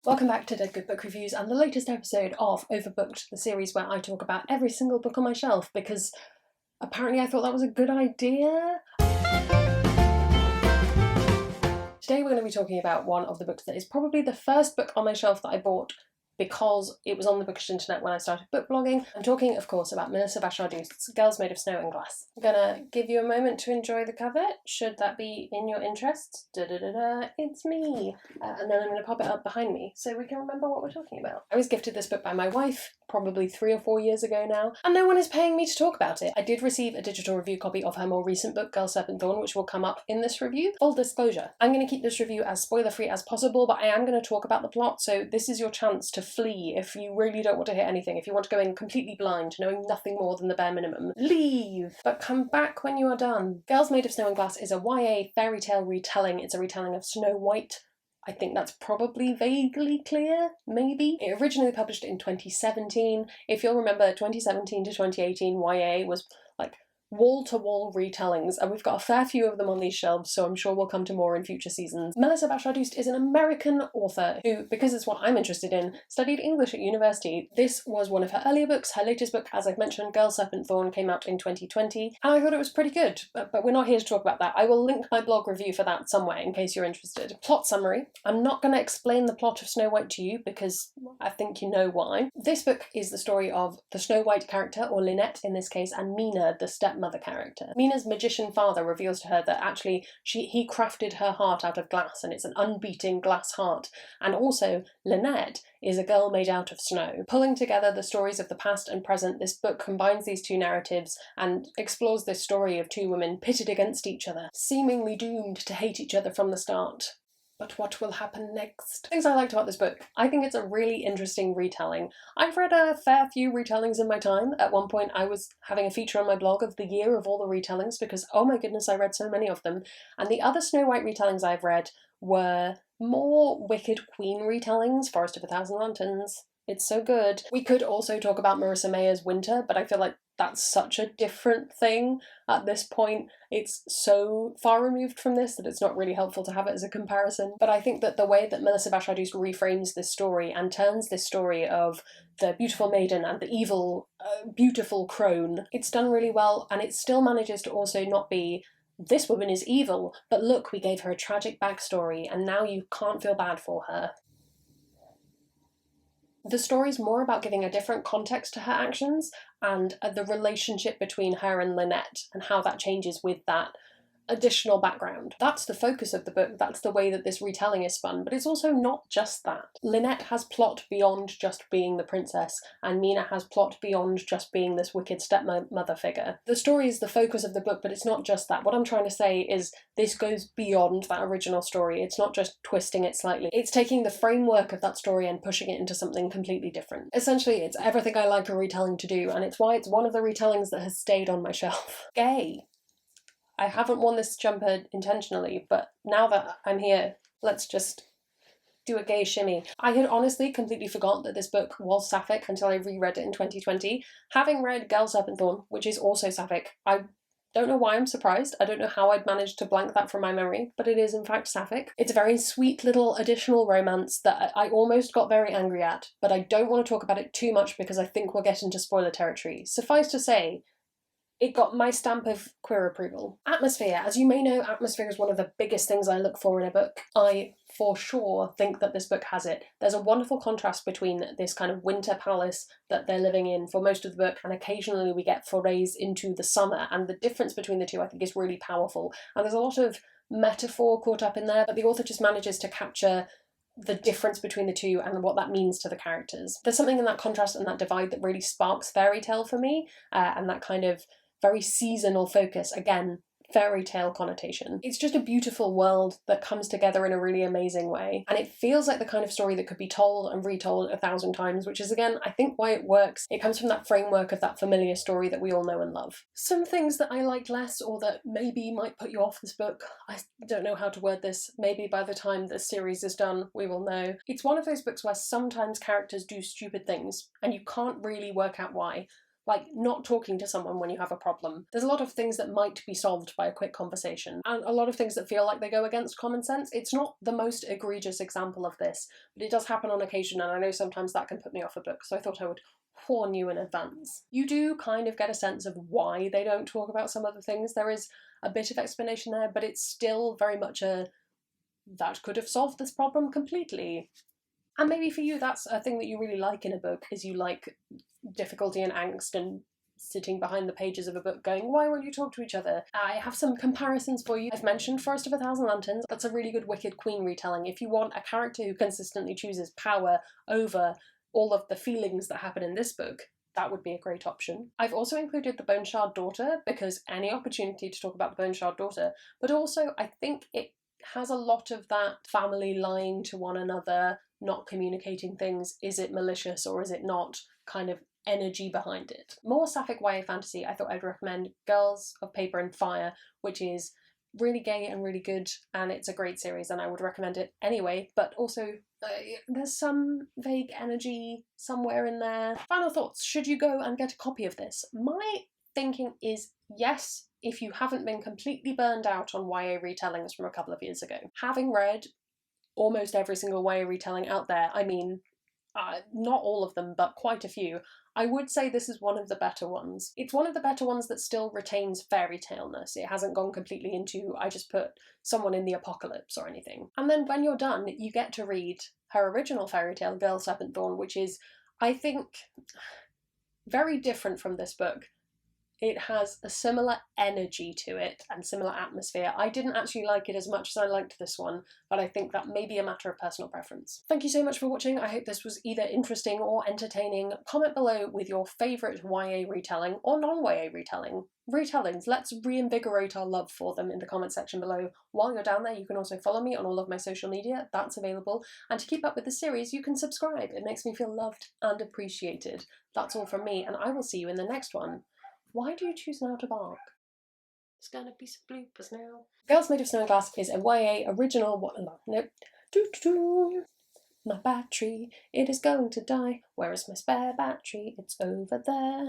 Welcome back to Dead Good Book Reviews and the latest episode of Overbooked, the series where I talk about every single book on my shelf because apparently I thought that was a good idea. Today we're going to be talking about one of the books that is probably the first book on my shelf that I bought because it was on the bookish internet when I started book blogging. I'm talking, of course, about Melissa Bashar-Dust's Girls Made of Snow and Glass. I'm gonna give you a moment to enjoy the cover, should that be in your interest. It's me. And then I'm gonna pop it up behind me so we can remember what we're talking about. I was gifted this book by my wife, probably 3 or 4 years ago now, and no one is paying me to talk about it. I did receive a digital review copy of her more recent book, Girl, Serpent, Thorn, which will come up in this review. Full disclosure, I'm going to keep this review as spoiler-free as possible, but I am going to talk about the plot, so this is your chance to flee if you really don't want to hear anything. If you want to go in completely blind, knowing nothing more than the bare minimum, leave! But come back when you are done. Girls Made of Snow and Glass is a YA fairy tale retelling. It's a retelling of Snow White. I think that's probably vaguely clear, maybe. It originally published in 2017. If you'll remember, 2017 to 2018 YA was like wall-to-wall retellings, and we've got a fair few of them on these shelves, so I'm sure we'll come to more in future seasons. Melissa Bashar-Dust is an American author who, because it's what I'm interested in, studied English at university. This was one of her earlier books. Her latest book, as I've mentioned, Girl, Serpent, Thorn, came out in 2020, and I thought it was pretty good, but we're not here to talk about that. I will link my blog review for that somewhere in case you're interested. Plot summary. I'm not going to explain the plot of Snow White to you because I think you know why. This book is the story of the Snow White character, or Lynette in this case, and Mina, the stepmother character. Mina's magician father reveals to her that actually he crafted her heart out of glass, and it's an unbeating glass heart. And also, Lynette is a girl made out of snow. Pulling together the stories of the past and present, this book combines these two narratives and explores this story of two women pitted against each other, seemingly doomed to hate each other from the start. But what will happen next? Things I liked about this book. I think it's a really interesting retelling. I've read a fair few retellings in my time. At one point I was having a feature on my blog of the year of all the retellings because, oh my goodness, I read so many of them. And the other Snow White retellings I've read were more Wicked Queen retellings, Forest of a Thousand Lanterns. It's so good. We could also talk about Marissa Mayer's Winter, but I feel like that's such a different thing at this point. It's so far removed from this that it's not really helpful to have it as a comparison. But I think that the way that Melissa Bashar-Dust reframes this story and turns this story of the beautiful maiden and the evil, beautiful crone, it's done really well, and it still manages to also not be this woman is evil, but look, we gave her a tragic backstory and now you can't feel bad for her. The story's more about giving a different context to her actions and the relationship between her and Lynette and how that changes with that additional background. That's the focus of the book, that's the way that this retelling is spun, but it's also not just that. Lynette has plot beyond just being the princess, and Mina has plot beyond just being this wicked stepmother figure. The story is the focus of the book, but it's not just that. What I'm trying to say is this goes beyond that original story. It's not just twisting it slightly. It's taking the framework of that story and pushing it into something completely different. Essentially, it's everything I like a retelling to do, and it's why it's one of the retellings that has stayed on my shelf. Gay. I haven't worn this jumper intentionally, but now that I'm here, let's just do a gay shimmy. I had honestly completely forgot that this book was sapphic until I reread it in 2020. Having read Girl, Serpent, Thorn, which is also sapphic, I don't know why I'm surprised. I don't know how I'd managed to blank that from my memory, but it is in fact sapphic. It's a very sweet little additional romance that I almost got very angry at, but I don't want to talk about it too much because I think we'll get into spoiler territory. Suffice to say, it got my stamp of queer approval. Atmosphere. As you may know, atmosphere is one of the biggest things I look for in a book. I, for sure, think that this book has it. There's a wonderful contrast between this kind of winter palace that they're living in for most of the book, and occasionally we get forays into the summer, and the difference between the two I think is really powerful. And there's a lot of metaphor caught up in there, but the author just manages to capture the difference between the two and what that means to the characters. There's something in that contrast and that divide that really sparks fairy tale for me, and that kind of very seasonal focus, again, fairy tale connotation. It's just a beautiful world that comes together in a really amazing way, and it feels like the kind of story that could be told and retold 1,000 times, which is again, I think, why it works. It comes from that framework of that familiar story that we all know and love. Some things that I liked less, or that maybe might put you off this book, I don't know how to word this, maybe by the time this series is done we will know. It's one of those books where sometimes characters do stupid things and you can't really work out why. like not talking to someone when you have a problem. There's a lot of things that might be solved by a quick conversation, and a lot of things that feel like they go against common sense. It's not the most egregious example of this, but it does happen on occasion, and I know sometimes that can put me off a book, so I thought I would warn you in advance. You do kind of get a sense of why they don't talk about some of the things. There is a bit of explanation there, but it's still very much a that could have solved this problem completely. And maybe for you that's a thing that you really like in a book, is you like difficulty and angst and sitting behind the pages of a book going, why won't you talk to each other? I have some comparisons for you. I've mentioned Forest of a Thousand Lanterns. That's a really good Wicked Queen retelling. If you want a character who consistently chooses power over all of the feelings that happen in this book, that would be a great option. I've also included the Bone Shard Daughter because any opportunity to talk about the Bone Shard Daughter, but also I think it has a lot of that family lying to one another, not communicating things, is it malicious or is it not, kind of energy behind it. More sapphic YA fantasy, I thought I'd recommend Girls of Paper and Fire, which is really gay and really good, and it's a great series and I would recommend it anyway, but also there's some vague energy somewhere in there. Final thoughts, should you go and get a copy of this? My thinking is yes, if you haven't been completely burned out on YA retellings from a couple of years ago. Having read almost every single YA retelling out there, I mean, not all of them, but quite a few, I would say this is one of the better ones. It's one of the better ones that still retains fairy tale-ness. It hasn't gone completely into, I just put someone in the apocalypse or anything. And then when you're done, you get to read her original fairy tale, Girl Serpent Thorn, which is, I think, very different from this book. It has a similar energy to it and similar atmosphere. I didn't actually like it as much as I liked this one, but I think that may be a matter of personal preference. Thank you so much for watching. I hope this was either interesting or entertaining. Comment below with your favourite YA retelling or non-YA retelling. Retellings, let's reinvigorate our love for them in the comment section below. While you're down there, you can also follow me on all of my social media, that's available. And to keep up with the series, you can subscribe. It makes me feel loved and appreciated. That's all from me, and I will see you in the next one. Why do you choose now to bark? There's gonna be some bloopers now. Girls Made of Snow and Glass is a YA original. Nope. My battery, it is going to die. Where is my spare battery? It's over there.